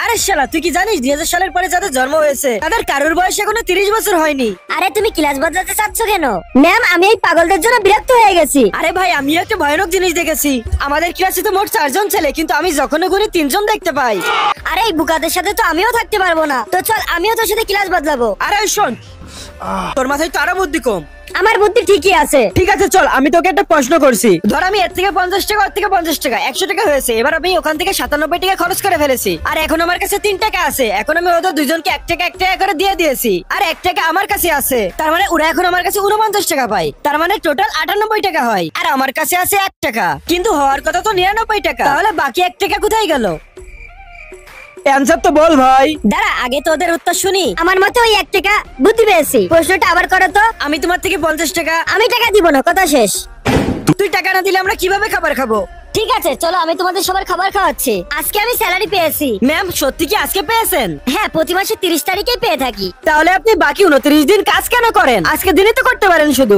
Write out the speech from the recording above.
আরে শালা তুই কি জানিস 2000 সালের পরে যাদের জন্ম হয়েছে তাদের কারোর বয়স এখনো 30 বছর হয়নি। আরে তুমি ক্লাস বদলাতে চাচ্ছ কেন? ম্যাম আমি এই পাগলদের জন্য বিরক্ত হয়ে গেছি। আরে ভাই আমি একটা ভয়ানক জিনিস দেখেছি। আমাদের ক্লাসে তো মোট 4 জন ছেলে, কিন্তু আমি যখন ঘুরি 3 জন দেখতে পাই। আরে এই বুকাদের সাথে তো আমিও থাকতে পারবো না, তো চল আমিও তোর সাথে ক্লাস বদলাবো। আরে শোন, তোর মাথায় তো আরো বুদ্ধি কম। আমার বুদ্ধি ঠিকই আছে। ঠিক আছে চল, আমি তোকে একটা প্রশ্ন করছি। ধর আমি এর থেকে 50 টাকা, ওর থেকে 50 টাকা, 100 টাকা হয়েছে। এবার আমি ওখান থেকে 97 টাকা খরচ করে ফেলেছি, আর এখন আমার কাছে 3 টাকা আছে। এখন আমি ওদের দুজনকে 1 টাকা 1 টাকা করে দিয়ে দিয়েছি, আর 1 টাকা আমার কাছে আছে। তার মানে ওরা এখন আমার কাছে 49 টাকা পায়। তার মানে টোটাল 98 টাকা হয়, আর আমার কাছে আছে 1 টাকা। কিন্তু হওয়ার কথা তো 99 টাকা। তাহলে বাকি 1 টাকা কোথায় গেল? অ্যানসার তো বল ভাই। দাঁড়া আগে তো ওদের উত্তর শুনি। আমার মতে ওই 1 টাকা বুদ্ধি পেয়েছি। প্রশ্নটা আবার করো তো। আমি তোমার থেকে 50 টাকা। আমি টাকা দিব না, কথা শেষ। তুই টাকা না দিলে আমরা কিভাবে খাবার খাবো? ঠিক আছে চলো, আমি তোমাদের সবার খাবার খাওয়াচ্ছি। আজকে আমি স্যালারি পেয়েছি। ম্যাম সত্যি কি আজকে পেয়েছেন? হ্যাঁ, প্রতি মাসে 30 তারিখেই পেয়ে থাকি। তাহলে আপনি বাকি 29 দিন কাজ কেন করেন? আজকে দিনে তো করতে পারেন শুধু।